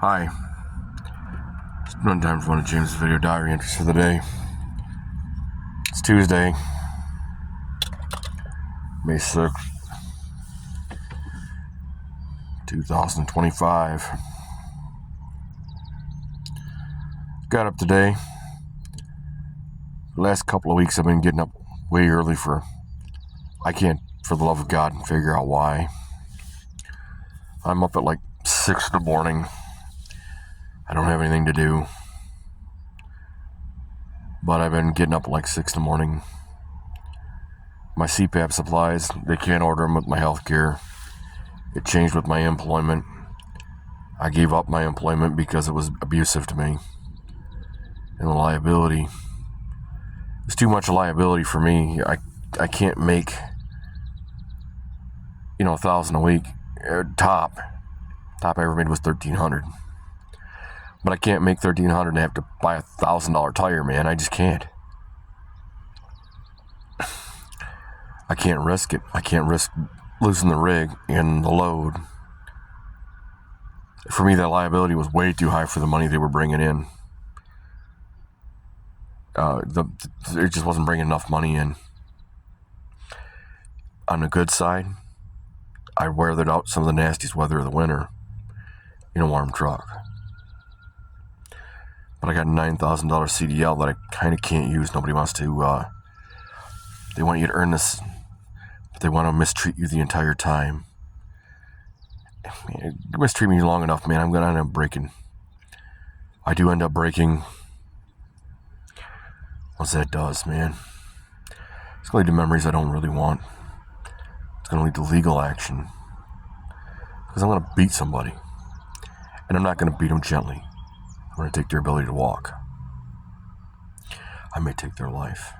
Hi, it's run time for one of James' video diary entries for the day. It's Tuesday, May 6th, 2025. Got up today. The last couple of weeks I've been getting up way early I can't, for the love of God, figure out why. I'm up at like 6 in the morning. I don't have anything to do. But I've been getting up at like 6 in the morning. My CPAP supplies, they can't order them with my health care. It changed with my employment. I gave up my employment because it was abusive to me. And the liability. It's too much liability for me. I can't make, $1,000 a week. Top I ever made was $1,300. But I can't make $1,300 and have to buy a $1,000 tire, man. I just can't. I can't risk it. I can't risk losing the rig and the load. For me, that liability was way too high for the money they were bringing in. It just wasn't bringing enough money in. On the good side, I weathered out some of the nastiest weather of the winter in a warm truck. But I got a $9,000 CDL that I kind of can't use. Nobody wants to, they want you to earn this, but they want to mistreat you the entire time. You mistreat me long enough, man, I'm going to end up breaking. I do end up breaking. What that does, man. It's going to lead to memories I don't really want. It's going to lead to legal action. Because I'm going to beat somebody. And I'm not going to beat them gently. I'm going to take their ability to walk. I may take their life.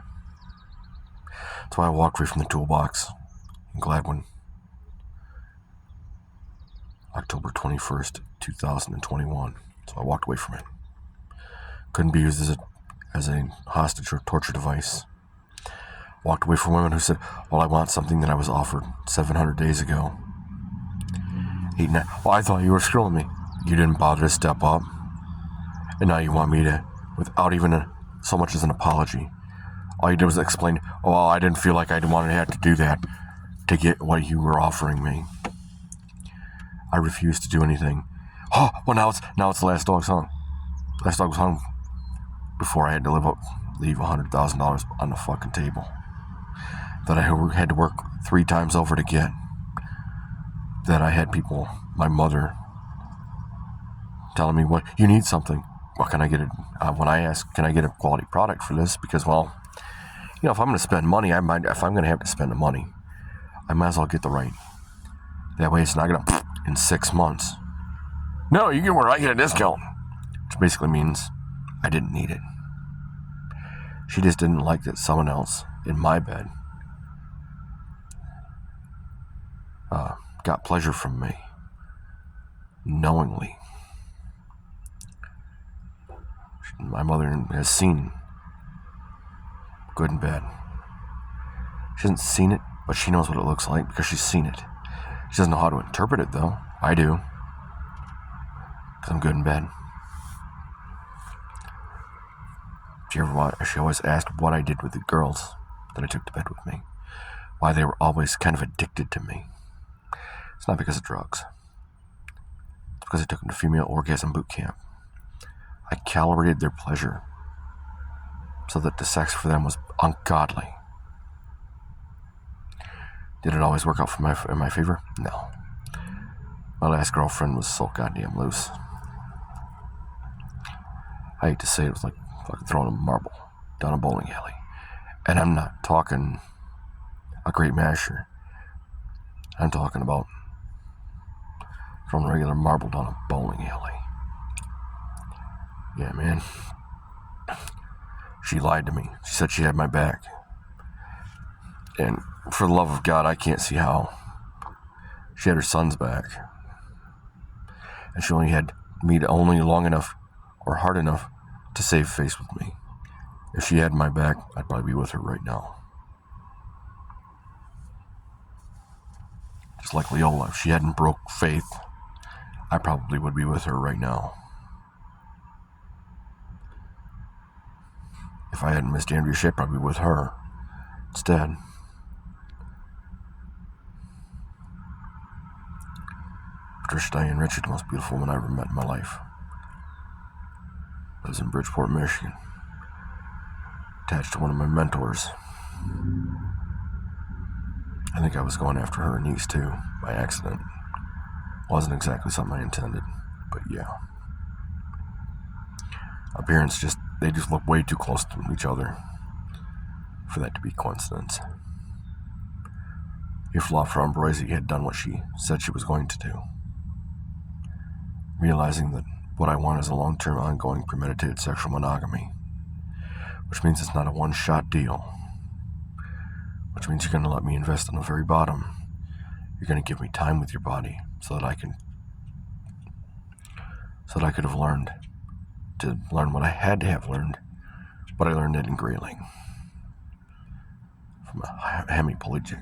That's why I walked away from the toolbox in Gladwin. October 21st, 2021. So I walked away from it. Couldn't be used as a hostage or torture device. Walked away from women who said, well, I want something that I was offered 700 days ago. Well, I thought you were screwing me. You didn't bother to step up. And now you want me to, without even so much as an apology. All you did was explain, well, I didn't feel like I wanted to have to do that to get what you were offering me. I refused to do anything. Oh, well, now it's the last dog's hung. Last dog was hung before I had to leave $100,000 on the fucking table that I had to work 3 times over to get. That I had people, my mother, telling me, what, you need something. What can I get? When I ask, can I get a quality product for this? Because, well, if I'm going to spend money, if I'm going to have to spend the money, I might as well get the right. That way it's not going to, in 6 months. No, you get where I get a discount. Which basically means I didn't need it. She just didn't like that someone else in my bed got pleasure from me. Knowingly. My mother has seen good and bad. She hasn't seen it, but she knows what it looks like because she's seen it. She doesn't know how to interpret it, though. I do. Because I'm good and bad. She always asked what I did with the girls that I took to bed with me. Why they were always kind of addicted to me. It's not because of drugs. It's because I took them to female orgasm boot camp. I calibrated their pleasure so that the sex for them was ungodly. Did it always work out in my favor? No. My last girlfriend was so goddamn loose. I hate to say it was like fucking throwing a marble down a bowling alley. And I'm not talking a great masher. I'm talking about throwing a regular marble down a bowling alley. Yeah, man. She lied to me. She said she had my back. And for the love of God, I can't see how. She had her son's back. And she only had me only long enough or hard enough to save face with me. If she had my back, I'd probably be with her right now. Just like Leola, if she hadn't broke faith, I probably would be with her right now. If I hadn't missed Andrea Shea, I'd probably be with her instead. Patricia Diane Richard, the most beautiful woman I ever met in my life. Lives in Bridgeport, Michigan. Attached to one of my mentors. I think I was going after her niece too, by accident. Wasn't exactly something I intended, but yeah. Our parents they just look way too close to each other for that to be coincidence. If Laura Ambrosi had done what she said she was going to do, realizing that what I want is a long-term, ongoing, premeditated sexual monogamy, which means it's not a one-shot deal, which means you're going to let me invest on the very bottom. You're going to give me time with your body so that I could have learned what I had to have learned, but I learned it in Grayling from a hemiplegic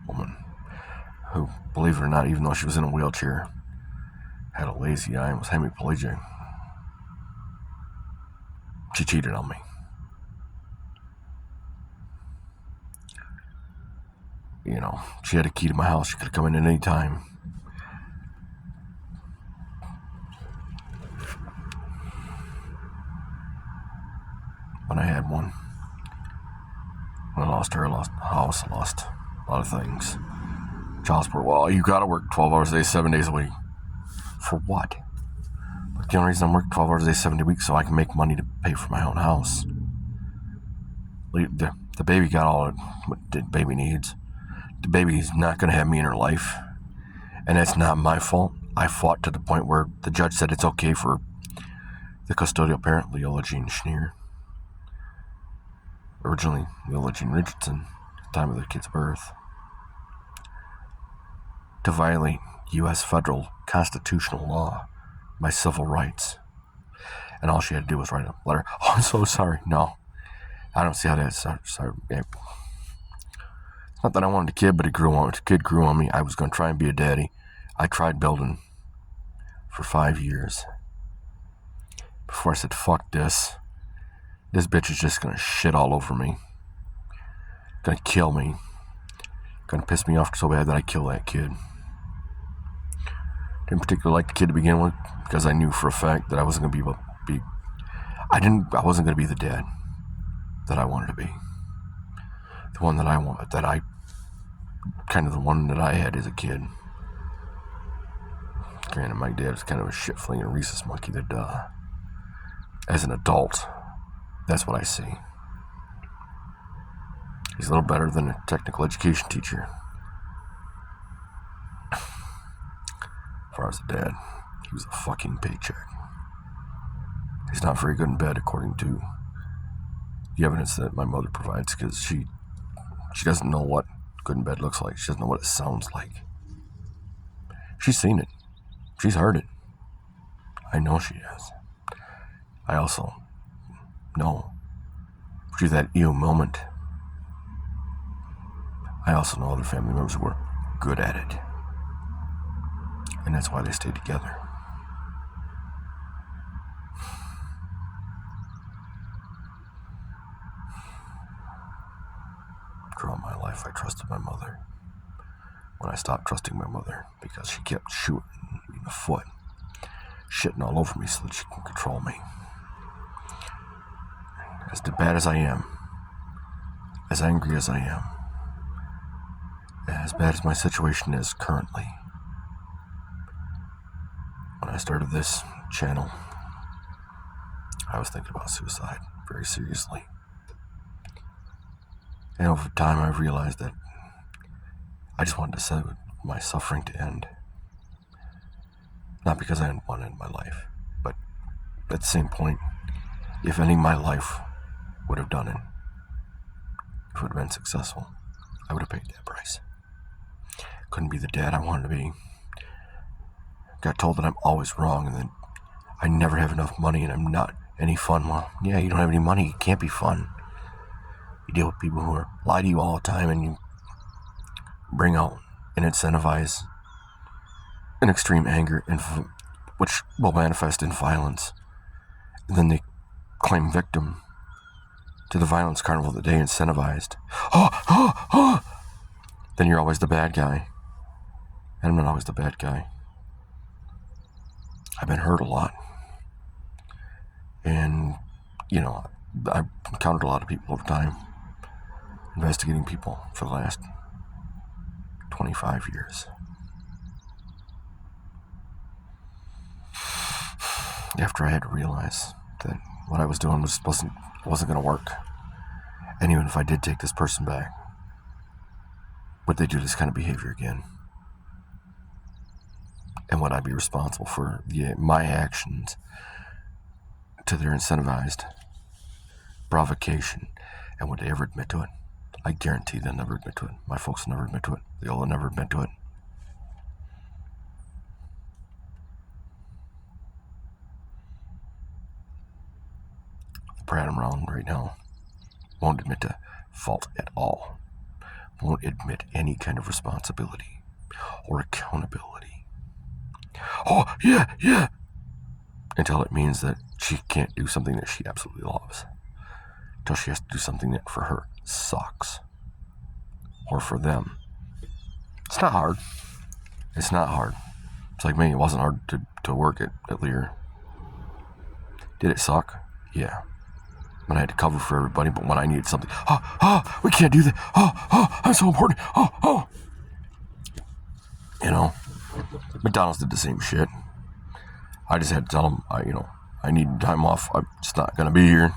woman who, believe it or not, even though she was in a wheelchair, had a lazy eye and was hemiplegic. She cheated on me. You know, she had a key to my house. She could have come in at any time. When I had one. When I lost her, I lost the house, I lost a lot of things. Child support, well, you gotta work 12 hours a day, 7 days a week. For what? But the only reason I'm working 12 hours a day, 7 days a week so I can make money to pay for my own house. The baby got all what the baby needs. The baby's not gonna have me in her life. And that's not my fault. I fought to the point where the judge said it's okay for the custodial parent, Leola Jean Schneer, originally Leola Jean Richardson, at the time of the kid's birth, to violate U.S. federal constitutional law, my civil rights. And all she had to do was write a letter. Oh, I'm so sorry. No, I don't see how that's sorry. It's not that I wanted a kid, but the kid grew on me. I was going to try and be a daddy. I tried building for 5 years before I said, fuck this. This bitch is just going to shit all over me. Going to kill me. Going to piss me off so bad that I kill that kid. Didn't particularly like the kid to begin with because I knew for a fact that I wasn't going to be able to be. I wasn't going to be the dad that I wanted to be. The one that I wanted, the one that I had as a kid. Granted, my dad was kind of a shit-flinging rhesus monkey that, as an adult, that's what I see. He's a little better than a technical education teacher. As far as a dad, he was a fucking paycheck. He's not very good in bed, according to the evidence that my mother provides, because she doesn't know what good in bed looks like. She doesn't know what it sounds like. She's seen it. She's heard it. I know she has. I also know through that ew moment, I also know other family members who were good at it. And that's why they stayed together. Throughout my life, I trusted my mother. When I stopped trusting my mother, because she kept shooting me in the foot, shitting all over me so that she can control me. As bad as I am, as angry as I am, as bad as my situation is currently, when I started this channel, I was thinking about suicide very seriously. And over time, I realized that I just wanted to set my suffering to end. Not because I didn't want to end my life, but at the same point, if ending my life would have done it, if it would have been successful, I would have paid that price. Couldn't be the dad I wanted to be. Got told that I'm always wrong and that I never have enough money and I'm not any fun. Well, yeah, you don't have any money, it can't be fun. You deal with people who lie to you all the time and you bring out and incentivize in extreme anger, which will manifest in violence. And then they claim victim to the violence carnival that they incentivized. Then you're always the bad guy. And I'm not always the bad guy. I've been hurt a lot. And, I've encountered a lot of people over time, investigating people for the last 25 years. After I had to realize that what I was doing wasn't going to work. And even if I did take this person back, would they do this kind of behavior again? And would I be responsible for my actions to their incentivized provocation? And would they ever admit to it? I guarantee they'll never admit to it. My folks will never admit to it. They'll never admit to it. The brat I'm around right now won't admit to fault at all. Won't admit any kind of responsibility or accountability. Oh, yeah. Until it means that she can't do something that she absolutely loves. Until she has to do something that for her sucks. Or for them. It's not hard. It's not hard. It's like me, it wasn't hard to work at Lear. Did it suck? Yeah. When I had to cover for everybody, but when I needed something, we can't do that. I'm so important. McDonald's did the same shit. I just had to tell them, I need time off. I'm just not going to be here.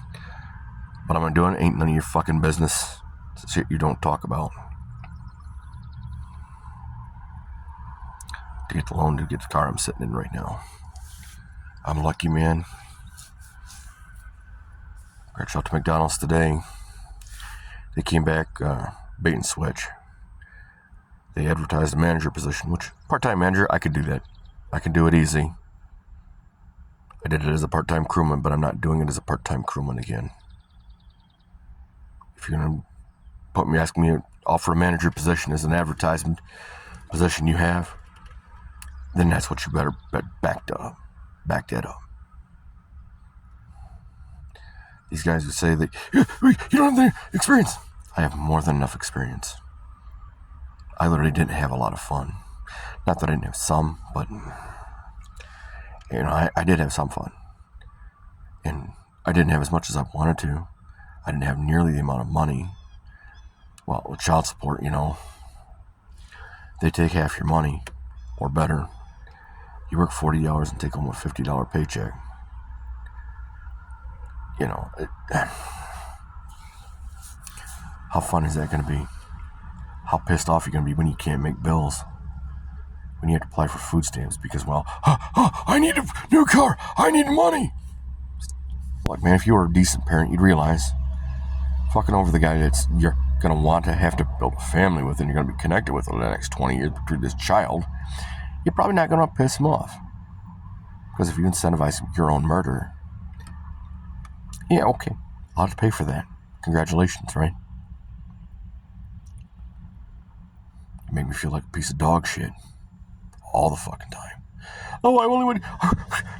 What I'm doing ain't none of your fucking business. It's shit you don't talk about. To get the loan to get the car I'm sitting in right now. I'm lucky, man. I reached out to McDonald's today. They came back bait and switch. They advertised a manager position, which part-time manager, I could do that. I can do it easy. I did it as a part-time crewman, but I'm not doing it as a part-time crewman again. If you're going to ask me to offer a manager position as an advertisement position you have, then that's what you better back that up. These guys who say that you don't have the experience. I have more than enough experience. I literally didn't have a lot of fun. Not that I didn't have some, but I did have some fun. And I didn't have as much as I wanted to. I didn't have nearly the amount of money. Well, with child support, they take half your money, or better. You work 40 hours and take home a $50 paycheck. How fun is that going to be? How pissed off are you going to be when you can't make bills? When you have to apply for food stamps because, I need a new car. I need money. Like, man, if you were a decent parent, you'd realize fucking over the guy you're going to want to have to build a family with and you're going to be connected with over the next 20 years through this child, you're probably not going to piss him off. Because if you incentivize your own murder, yeah, okay, I'll have to pay for that. Congratulations, right? You make me feel like a piece of dog shit all the fucking time. Oh, I only want...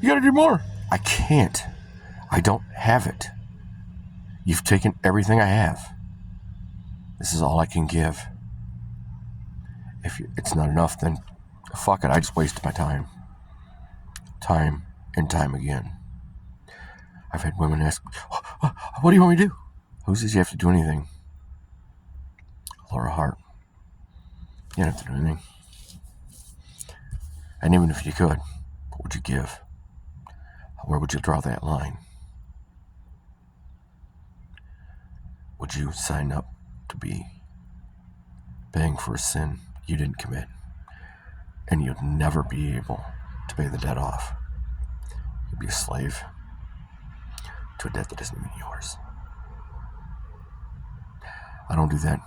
You gotta do more. I can't. I don't have it. You've taken everything I have. This is all I can give. If it's not enough, then fuck it. I just wasted my time. Time and time again. I've had women ask, what do you want me to do? Who says you have to do anything? Laura Hart. You don't have to do anything. And even if you could, what would you give? Where would you draw that line? Would you sign up to be paying for a sin you didn't commit and you'd never be able to pay the debt off? You'd be a slave to a debt that isn't even yours. I don't do that.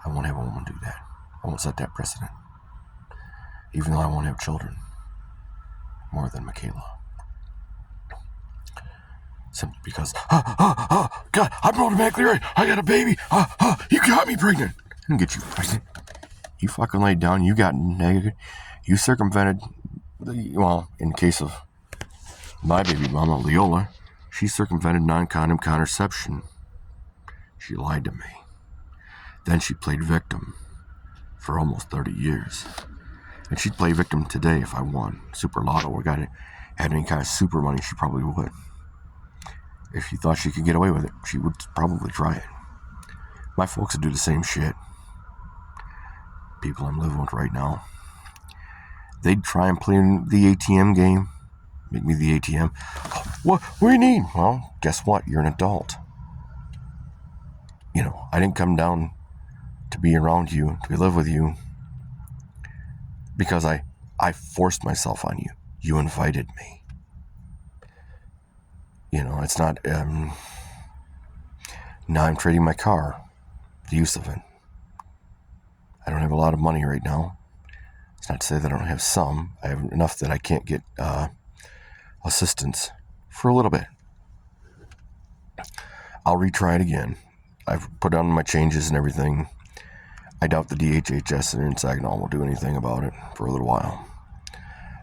I won't have a woman do that. I won't set that precedent. Even though I won't have children. More than Michaela. Simply because, God, I'm automatically right. I got a baby. You got me pregnant. I didn't get you pregnant. You fucking laid down. You got negative. You circumvented, well, in the case of my baby mama, Leola, she circumvented non-condom contraception. She lied to me. Then she played victim for almost 30 years. And she'd play victim today if I won Super Lotto or had any kind of super money, she probably would. If she thought she could get away with it, she would probably try it. My folks would do the same shit. People I'm living with right now. They'd try and play the ATM game. Make me the ATM. What do you need? Well, guess what? You're an adult. I didn't come down to be around you, to live with you, because I forced myself on you. You invited me. It's not, now I'm trading my car, the use of it. I don't have a lot of money right now. It's not to say that I don't have some. I have enough that I can't get assistance for a little bit. I'll retry it again. I've put on my changes and everything. I doubt the DHHS in Saginaw will do anything about it for a little while.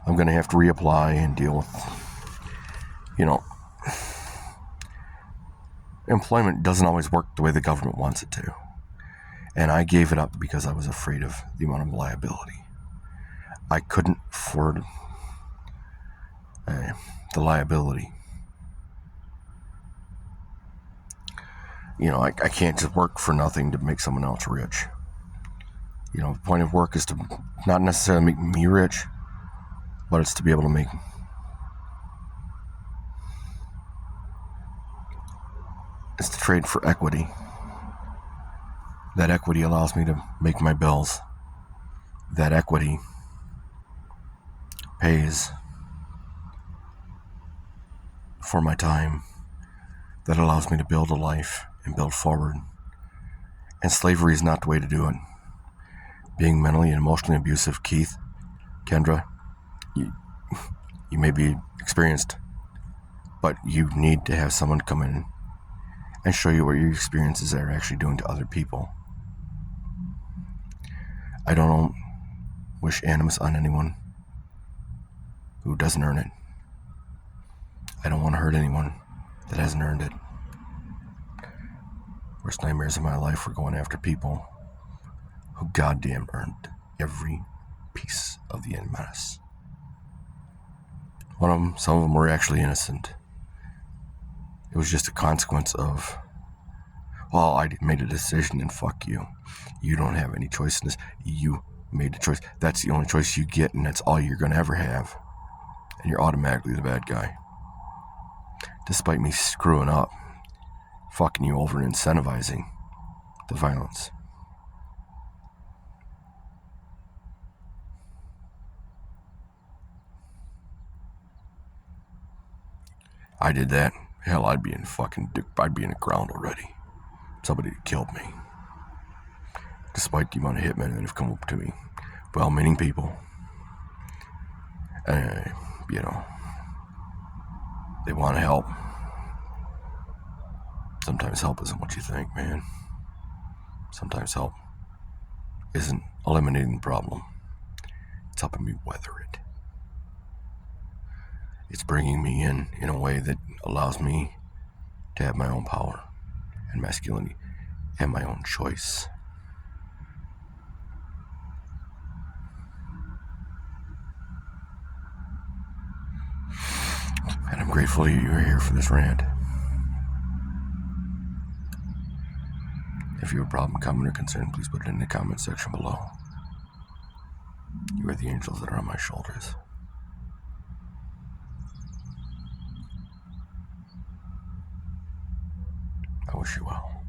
I'm going to have to reapply and deal with, employment doesn't always work the way the government wants it to. And I gave it up because I was afraid of the amount of liability. I couldn't afford the liability. I can't just work for nothing to make someone else rich. The point of work is to not necessarily make me rich, but it's to be able to make it's to trade for equity. That equity allows me to make my bills. That equity pays for my time. That allows me to build a life and build forward. And slavery is not the way to do it. Being mentally and emotionally abusive, Keith, Kendra, you may be experienced, but you need to have someone come in and show you what your experiences are actually doing to other people. I don't wish animus on anyone who doesn't earn it. I don't want to hurt anyone that hasn't earned it. Worst nightmares of my life were going after people who goddamn earned every piece of the animus. Some of them were actually innocent. It was just a consequence of, I made a decision and fuck you. You don't have any choice in this. You made a choice. That's the only choice you get, and that's all you're going to ever have. And you're automatically the bad guy. Despite me screwing up, fucking you over and incentivizing the violence. I did that. Hell, I'd be in the ground already. Somebody had killed me. Despite the amount of hitmen that have come up to me. Well-meaning people. And, they want to help. Sometimes help isn't what you think, man. Sometimes help isn't eliminating the problem. It's helping me weather it. It's bringing me in a way that allows me to have my own power and masculinity and my own choice. And I'm grateful that you're here for this rant. If you have a problem, comment, or concern, please put it in the comment section below. You are the angels that are on my shoulders. I wish you well.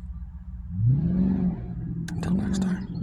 Until next time.